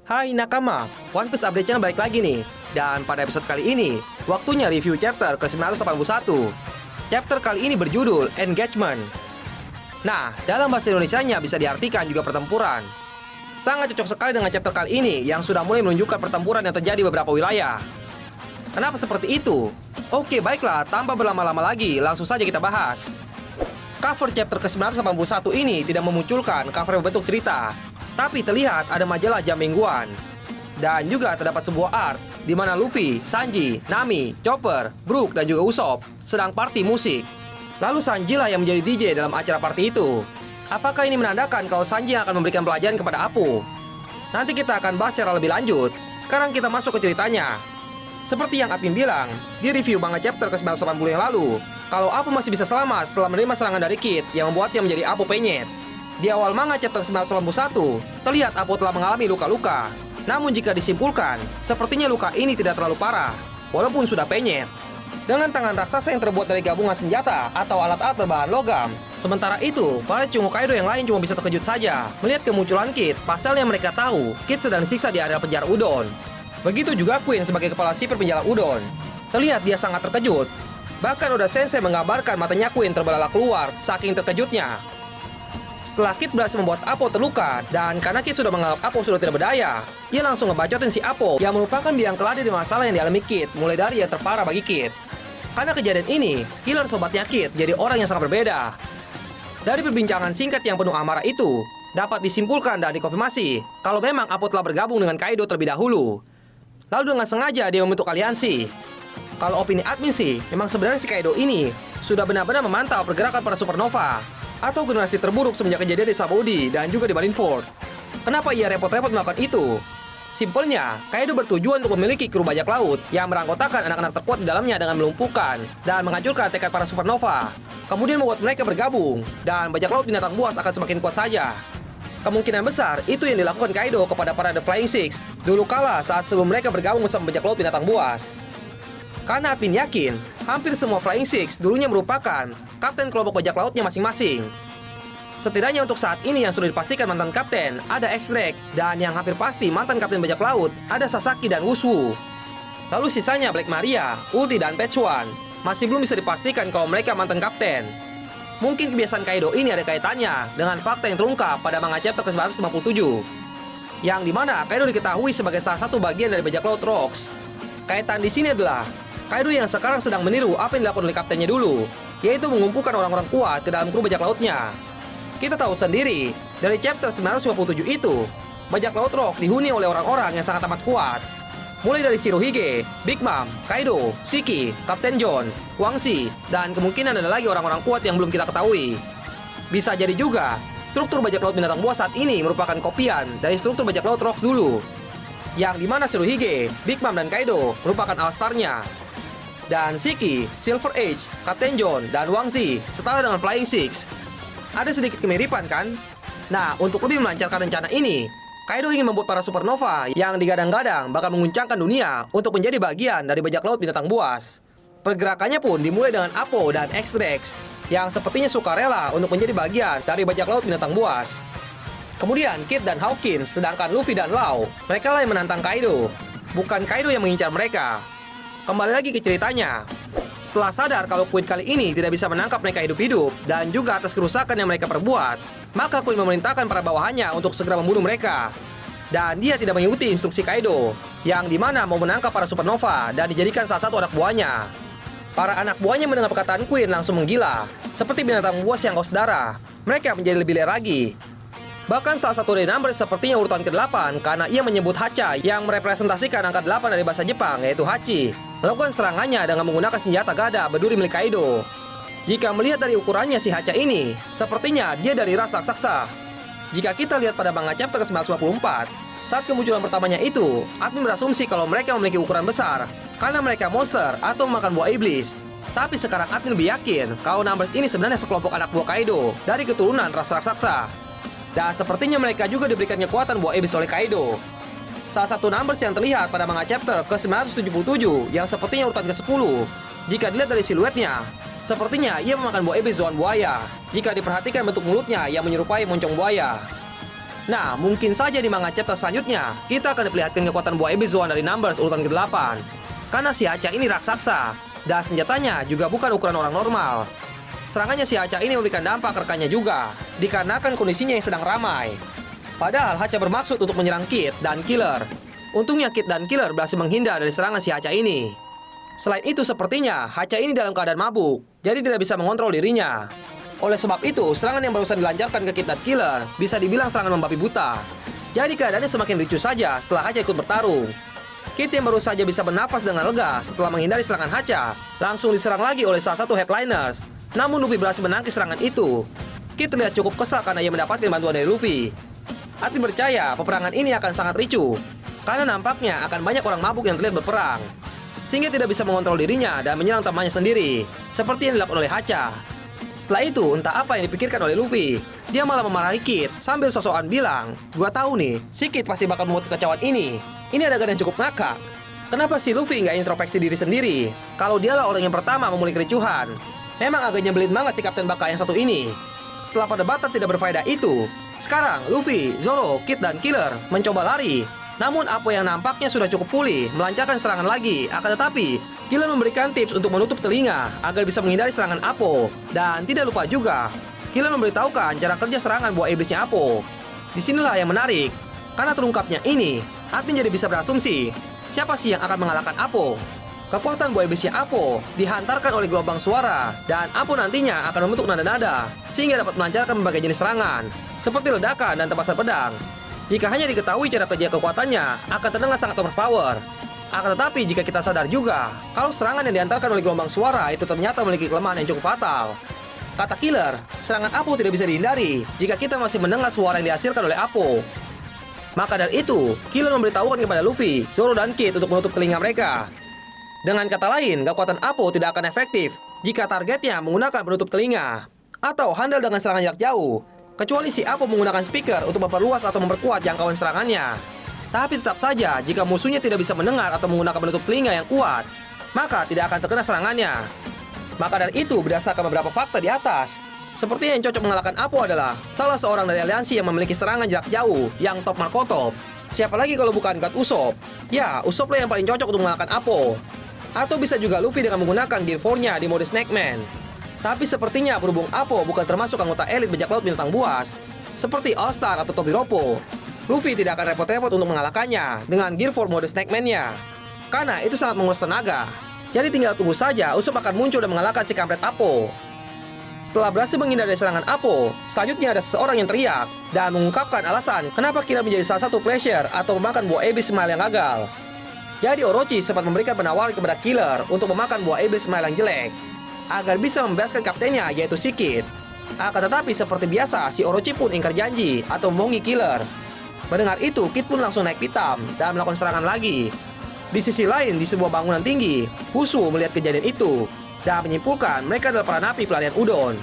Hai nakama, One Piece Update Channel balik lagi nih. Dan pada episode kali ini, waktunya review chapter ke-981. Chapter kali ini berjudul Engagement. Nah, dalam bahasa Indonesianya bisa diartikan juga pertempuran. Sangat cocok sekali dengan chapter kali ini yang sudah mulai menunjukkan pertempuran yang terjadi di beberapa wilayah. Kenapa seperti itu? Oke, baiklah, tanpa berlama-lama lagi, langsung saja kita bahas. Cover chapter ke-981 ini tidak memunculkan cover berbentuk cerita, tapi terlihat ada majalah jam mingguan. Dan juga terdapat sebuah art di mana Luffy, Sanji, Nami, Chopper, Brook, dan juga Usopp sedang party musik. Lalu Sanji lah yang menjadi DJ dalam acara party itu. Apakah ini menandakan kalau Sanji yang akan memberikan pelajaran kepada Apu? Nanti kita akan bahas secara lebih lanjut. Sekarang kita masuk ke ceritanya. Seperti yang Apin bilang di review manga chapter ke-980 yang lalu, kalau Apu masih bisa selamat setelah menerima serangan dari Kid yang membuatnya menjadi Apu penyet. Di awal manga chapter 991, terlihat Apu telah mengalami luka-luka. Namun jika disimpulkan, sepertinya luka ini tidak terlalu parah, walaupun sudah penyet. Dengan tangan raksasa yang terbuat dari gabungan senjata atau alat-alat berbahan logam. Sementara itu, para Chungo Kaido yang lain cuma bisa terkejut saja melihat kemunculan Kid, pasalnya mereka tahu Kid sedang disiksa di area penjara Udon. Begitu juga Queen sebagai kepala sipir penjara Udon. Terlihat dia sangat terkejut. Bahkan Oda Sensei menggambarkan matanya Queen terbelalak keluar saking terkejutnya. Setelah Kid berhasil membuat Apo terluka, dan karena Kid sudah menganggap Apo sudah tidak berdaya, ia langsung ngebacotin si Apo yang merupakan biang keladi di masalah yang dialami Kid, mulai dari yang terparah bagi Kid. Karena kejadian ini, Killer sobatnya Kid jadi orang yang sangat berbeda. Dari perbincangan singkat yang penuh amarah itu, dapat disimpulkan dan dikonfirmasi kalau memang Apo telah bergabung dengan Kaido terlebih dahulu. Lalu dengan sengaja dia membentuk aliansi. Kalau opini admin sih, memang sebenarnya si Kaido ini sudah benar-benar memantau pergerakan para supernova atau generasi terburuk semenjak kejadian di Sabaody dan juga di Marineford. Kenapa ia repot-repot melakukan itu? Simpelnya, Kaido bertujuan untuk memiliki kru bajak laut yang beranggotakan anak-anak terkuat di dalamnya dengan melumpuhkan dan menghancurkan tekad para supernova. Kemudian membuat mereka bergabung, dan bajak laut binatang buas akan semakin kuat saja. Kemungkinan besar itu yang dilakukan Kaido kepada para The Flying Six dulu kala saat sebelum mereka bergabung bersama bajak laut binatang buas. Karena Apin yakin, hampir semua Flying Six dulunya merupakan kapten kelompok bajak lautnya masing-masing. Setidaknya untuk saat ini yang sudah dipastikan mantan kapten ada X-Drake, dan yang hampir pasti mantan kapten bajak laut ada Sasaki dan Wushu. Lalu sisanya Black Maria, Ulti, dan Petchuan masih belum bisa dipastikan kalau mereka mantan kapten. Mungkin kebiasaan Kaido ini ada kaitannya dengan fakta yang terungkap pada manga chapter ke-957, yang dimana Kaido diketahui sebagai salah satu bagian dari bajak laut Rocks. Kaitan di sini adalah Kaido yang sekarang sedang meniru apa yang dilakukan oleh kaptennya dulu, yaitu mengumpulkan orang-orang kuat ke dalam kru bajak lautnya. Kita tahu sendiri, dari chapter 957 itu, bajak laut Rock dihuni oleh orang-orang yang sangat amat kuat. Mulai dari Shirohige, Big Mom, Kaido, Shiki, Kapten John, Wangshi, dan kemungkinan ada lagi orang-orang kuat yang belum kita ketahui. Bisa jadi juga, struktur bajak laut binatang buas saat ini merupakan kopian dari struktur bajak laut Rocks dulu, yang dimana Shirohige, Big Mom, dan Kaido merupakan All-Star-nya. Dan Shiki, Silver Age, Kapten John, dan Wangshi setara dengan Flying Six. Ada sedikit kemiripan kan? Nah, untuk lebih melancarkan rencana ini, Kaido ingin membuat para supernova yang digadang-gadang bakal menguncangkan dunia untuk menjadi bagian dari bajak laut binatang buas. Pergerakannya pun dimulai dengan Apo dan X-Drake yang sepertinya suka rela untuk menjadi bagian dari bajak laut binatang buas. Kemudian Kid dan Hawkins, sedangkan Luffy dan Law, mereka lah yang menantang Kaido, bukan Kaido yang mengincar mereka. Kembali lagi ke ceritanya. Setelah sadar kalau Queen kali ini tidak bisa menangkap mereka hidup-hidup dan juga atas kerusakan yang mereka perbuat, maka Queen memerintahkan para bawahannya untuk segera membunuh mereka. Dan dia tidak mengikuti instruksi Kaido, yang dimana mau menangkap para supernova dan dijadikan salah satu anak buahnya. Para anak buahnya mendengar perkataan Queen langsung menggila, seperti binatang buas yang haus darah. Mereka menjadi lebih liar lagi. Bahkan salah satu dari number sepertinya urutan ke-8 karena ia menyebut Hacha yang merepresentasikan angka 8 dari bahasa Jepang, yaitu Hachi, melakukan serangannya dengan menggunakan senjata gada berduri milik Kaido. Jika melihat dari ukurannya si Hacha ini, sepertinya dia dari ras raksasa. Jika kita lihat pada manga chapter ke-954, saat kemunculan pertamanya itu, admin berasumsi kalau mereka memiliki ukuran besar karena mereka monster atau memakan buah iblis. Tapi sekarang admin lebih yakin kalau numbers ini sebenarnya sekelompok anak buah Kaido dari keturunan ras raksasa. Dan sepertinya mereka juga diberikan kekuatan buah iblis oleh Kaido. Salah satu numbers yang terlihat pada manga chapter ke-977 yang sepertinya urutan ke-10. Jika dilihat dari siluetnya, sepertinya ia memakan buah iblis Zoan buaya. Jika diperhatikan bentuk mulutnya yang menyerupai moncong buaya. Nah, mungkin saja di manga chapter selanjutnya, kita akan diperlihatkan kekuatan buah iblis Zoan dari Numbers urutan ke-8. Karena si Hacha ini raksasa, dan senjatanya juga bukan ukuran orang normal. Serangannya si Hacha ini memberikan dampak ke rekannya juga, dikarenakan kondisinya yang sedang ramai. Padahal Hacha bermaksud untuk menyerang Kid dan Killer. Untungnya Kid dan Killer berhasil menghindar dari serangan si Hacha ini. Selain itu sepertinya Hacha ini dalam keadaan mabuk, jadi tidak bisa mengontrol dirinya. Oleh sebab itu, serangan yang barusan dilancarkan ke Kid dan Killer bisa dibilang serangan membabi buta. Jadi keadaannya semakin ricuh saja setelah Hacha ikut bertarung. Kid yang baru saja bisa bernafas dengan lega setelah menghindari serangan Hacha, langsung diserang lagi oleh salah satu headliners. Namun Luffy berhasil menangkis serangan itu. Kid terlihat cukup kesal karena ia mendapatkan bantuan dari Luffy. Admin percaya peperangan ini akan sangat ricuh, karena nampaknya akan banyak orang mabuk yang terlihat berperang, sehingga tidak bisa mengontrol dirinya dan menyerang temannya sendiri, seperti yang dilakukan oleh Hacha. Setelah itu, entah apa yang dipikirkan oleh Luffy, dia malah memarahi Kid sambil sosokan bilang, "Gua tahu nih, si Kid pasti bakal membuat kekacauan ini. Ini adegan yang cukup ngakak. Kenapa si Luffy nggak introspeksi diri sendiri? Kalau dialah orang yang pertama memulai kericuhan." Memang agak nyebelin banget si Kapten Baka yang satu ini. Setelah perdebatan tidak berfaedah itu, sekarang Luffy, Zoro, Kid, dan Killer mencoba lari. Namun Apo yang nampaknya sudah cukup pulih melancarkan serangan lagi. Akan tetapi, Killer memberikan tips untuk menutup telinga agar bisa menghindari serangan Apo. Dan tidak lupa juga, Killer memberitahukan cara kerja serangan buah iblisnya Apo. Disinilah yang menarik, karena terungkapnya ini, admin jadi bisa berasumsi siapa sih yang akan mengalahkan Apo. Kekuatan buah iblisnya Apo dihantarkan oleh gelombang suara, dan Apo nantinya akan membentuk nada-nada sehingga dapat melancarkan berbagai jenis serangan, seperti ledakan dan tebasan pedang. Jika hanya diketahui cara kerja kekuatannya, akan terdengar sangat overpower. Akan tetapi jika kita sadar juga, kalau serangan yang diantarkan oleh gelombang suara itu ternyata memiliki kelemahan yang cukup fatal. Kata Killer, serangan Apo tidak bisa dihindari jika kita masih mendengar suara yang dihasilkan oleh Apo. Maka dari itu, Killer memberitahukan kepada Luffy, Zoro, dan Kid untuk menutup telinga mereka. Dengan kata lain, kekuatan Apo tidak akan efektif jika targetnya menggunakan penutup telinga atau handal dengan serangan jarak jauh, kecuali si Apo menggunakan speaker untuk memperluas atau memperkuat jangkauan serangannya. Tapi tetap saja, jika musuhnya tidak bisa mendengar atau menggunakan penutup telinga yang kuat, maka tidak akan terkena serangannya. Maka dari itu, berdasarkan beberapa fakta di atas, seperti yang cocok mengalahkan Apo adalah salah seorang dari aliansi yang memiliki serangan jarak jauh yang top markotop. Siapa lagi kalau bukan God Usopp? Ya, Usopp lah yang paling cocok untuk mengalahkan Apo. Atau bisa juga Luffy dengan menggunakan Gear 4-nya di mode Snakeman. Tapi sepertinya berhubung Apo bukan termasuk anggota elit bajak laut binatang buas, seperti All Star atau Tobiropo, Luffy tidak akan repot-repot untuk mengalahkannya dengan Gear 4 mode Snakeman-nya. Karena itu sangat menguras tenaga. Jadi tinggal tunggu saja Usopp akan muncul dan mengalahkan si kampret Apo. Setelah berhasil menghindar dari serangan Apo, selanjutnya ada seseorang yang teriak dan mengungkapkan alasan kenapa Killer menjadi salah satu pleasure atau memakan buah iblis Smile yang gagal. Jadi Orochi sempat memberikan penawaran kepada Killer untuk memakan buah iblis Smile yang jelek agar bisa membebaskan kaptennya, yaitu si Kid. Akan tetapi seperti biasa, si Orochi pun ingkar janji atau membohongi Killer. Mendengar itu, Kid pun langsung naik pitam dan melakukan serangan lagi. Di sisi lain, di sebuah bangunan tinggi, Usu melihat kejadian itu dan menyimpulkan mereka adalah para napi pelarian Udon.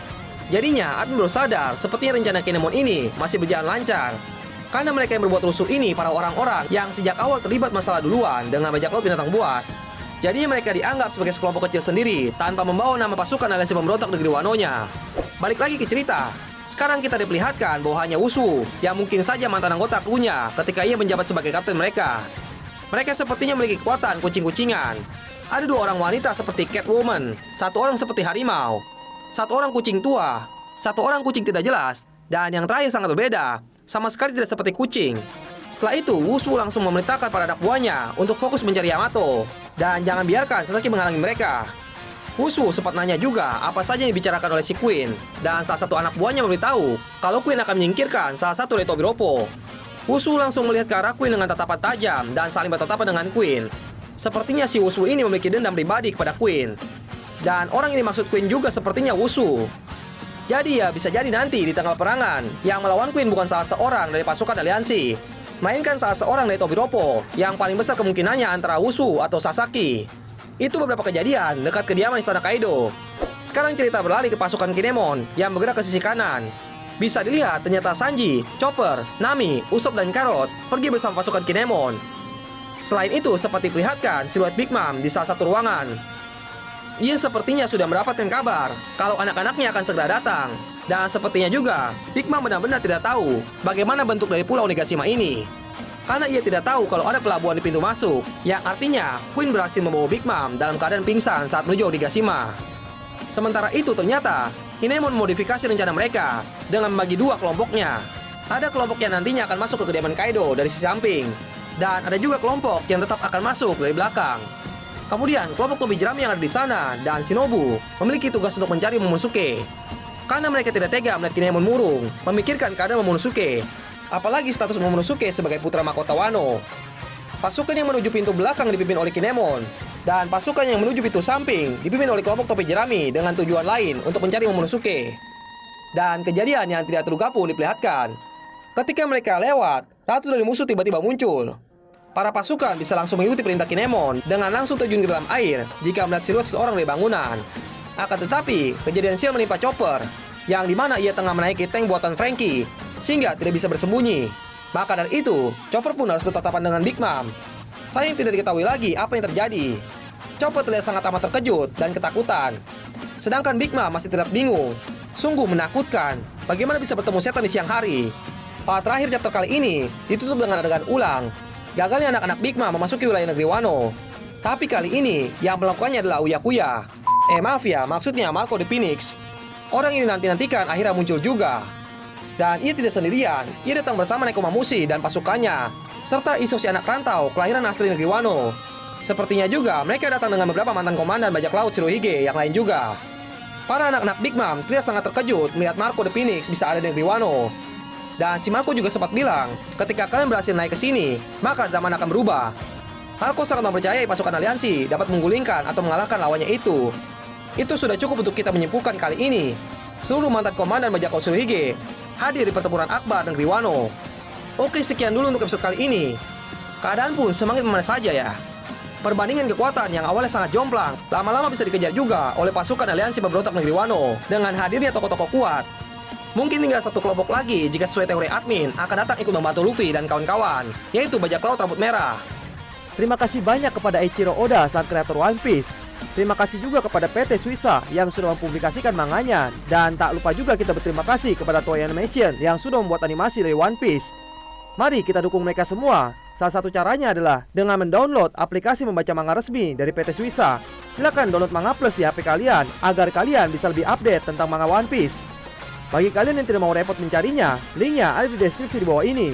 Jadinya, admin baru sadar sepertinya rencana Kinemon ini masih berjalan lancar. Karena mereka yang berbuat rusuh ini para orang-orang yang sejak awal terlibat masalah duluan dengan bajak laut binatang buas. Jadi mereka dianggap sebagai sekelompok kecil sendiri tanpa membawa nama pasukan aliansi pemberontak negeri Wanonya. Balik lagi ke cerita. Sekarang kita diperlihatkan bahwa hanya Usu yang mungkin saja mantan anggota krunya ketika ia menjabat sebagai kapten mereka. Mereka sepertinya memiliki kekuatan kucing-kucingan. Ada dua orang wanita seperti Catwoman, satu orang seperti harimau, satu orang kucing tua, satu orang kucing tidak jelas, dan yang terakhir sangat berbeda, sama sekali tidak seperti kucing. Setelah itu, Usu langsung memerintahkan para anak buahnya untuk fokus mencari Yamato dan jangan biarkan Sasaki menghalangi mereka. Usu sempat nanya juga apa saja yang dibicarakan oleh si Queen, dan salah satu anak buahnya memberitahu kalau Queen akan menyingkirkan salah satu dari Tobiropo. Usu langsung melihat ke arah Queen dengan tatapan tajam dan saling bertatapan dengan Queen. Sepertinya si Usu ini memiliki dendam pribadi kepada Queen. Dan orang yang dimaksud Queen juga sepertinya Usu. Jadi ya bisa jadi nanti di tengah perangan yang melawan Queen bukan salah seorang dari pasukan aliansi, mainkan salah seorang dari Tobiropo yang paling besar kemungkinannya antara Usu atau Sasaki. Itu beberapa kejadian dekat kediaman Istana Kaido. Sekarang cerita beralih ke pasukan Kinemon yang bergerak ke sisi kanan. Bisa dilihat ternyata Sanji, Chopper, Nami, Usopp, dan Carrot pergi bersama pasukan Kinemon. Selain itu sempat diperlihatkan siluet Big Mom di salah satu ruangan. Ia sepertinya sudah mendapatkan kabar kalau anak-anaknya akan segera datang. Dan sepertinya juga, Big Mom benar-benar tidak tahu bagaimana bentuk dari Pulau Onigashima ini. Karena ia tidak tahu kalau ada pelabuhan di pintu masuk, yang artinya Queen berhasil membawa Big Mom dalam keadaan pingsan saat menuju Onigashima. Sementara itu ternyata, Kinemon memodifikasi rencana mereka dengan membagi dua kelompoknya. Ada kelompok yang nantinya akan masuk ke kediaman Kaido dari sisi samping, dan ada juga kelompok yang tetap akan masuk dari belakang. Kemudian, kelompok topi jerami yang ada di sana dan Shinobu memiliki tugas untuk mencari Momonosuke. Karena mereka tidak tega melihat Kinemon murung, memikirkan keadaan Momonosuke, apalagi status Momonosuke sebagai putra mahkota Wano. Pasukan yang menuju pintu belakang dipimpin oleh Kinemon, dan pasukan yang menuju pintu samping dipimpin oleh kelompok topi jerami dengan tujuan lain untuk mencari Momonosuke. Dan kejadian yang tidak terduga pun diperlihatkan. Ketika mereka lewat, ratu dari musuh tiba-tiba muncul. Para pasukan bisa langsung mengikuti perintah Kinemon dengan langsung terjun ke dalam air jika melihat siluet seseorang dari bangunan. Akan tetapi, kejadian sial menimpa Chopper, yang dimana ia tengah menaiki tank buatan Franky, sehingga tidak bisa bersembunyi. Maka dari itu, Chopper pun harus bertatapan dengan Big Mom. Sayang tidak diketahui lagi apa yang terjadi. Chopper terlihat sangat amat terkejut dan ketakutan. Sedangkan Big Mom masih tetap bingung. Sungguh menakutkan, bagaimana bisa bertemu setan di siang hari. Part terakhir chapter kali ini ditutup dengan adegan ulang. Gagalnya anak-anak Big Mom memasuki wilayah negeri Wano. Tapi kali ini yang melakukannya adalah Uya Kuya. Maaf ya, maksudnya Marco the Phoenix. Orang ini nanti-nantikan akhirnya muncul juga. Dan ia tidak sendirian, ia datang bersama Nekomamushi dan pasukannya, serta Iso si anak rantau kelahiran asli negeri Wano. Sepertinya juga mereka datang dengan beberapa mantan komandan bajak laut Shirohige yang lain juga. Para anak-anak Big Mom terlihat sangat terkejut melihat Marco the Phoenix bisa ada di negeri Wano. Dan si Marco juga sempat bilang, ketika kalian berhasil naik ke sini, maka zaman akan berubah. Marco sangat mempercayai pasukan aliansi dapat menggulingkan atau mengalahkan lawannya itu. Itu sudah cukup untuk kita menyimpulkan kali ini. Seluruh mantan komandan bajak laut Shirohige hadir di pertempuran akbar negeri Wano. Oke, sekian dulu untuk episode kali ini. Keadaan pun semakin memanas saja ya. Perbandingan kekuatan yang awalnya sangat jomplang, lama-lama bisa dikejar juga oleh pasukan aliansi pemberontak negeri Wano dengan hadirnya tokoh-tokoh kuat. Mungkin tinggal satu kelompok lagi jika sesuai teori admin akan datang ikut membantu Luffy dan kawan-kawan, yaitu bajak laut rambut merah. Terima kasih banyak kepada Eiichiro Oda sang kreator One Piece. Terima kasih juga kepada PT Suisa yang sudah mempublikasikan manganya. Dan tak lupa juga kita berterima kasih kepada Toei Animation yang sudah membuat animasi dari One Piece. Mari kita dukung mereka semua. Salah satu caranya adalah dengan mendownload aplikasi membaca manga resmi dari PT Suisa. Silakan download Manga Plus di HP kalian agar kalian bisa lebih update tentang manga One Piece. Bagi kalian yang tidak mau repot mencarinya, linknya ada di deskripsi di bawah ini.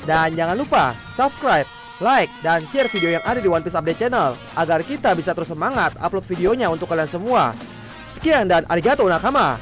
Dan jangan lupa subscribe, like, dan share video yang ada di One Piece Update Channel agar kita bisa terus semangat upload videonya untuk kalian semua. Sekian dan arigatou nakama.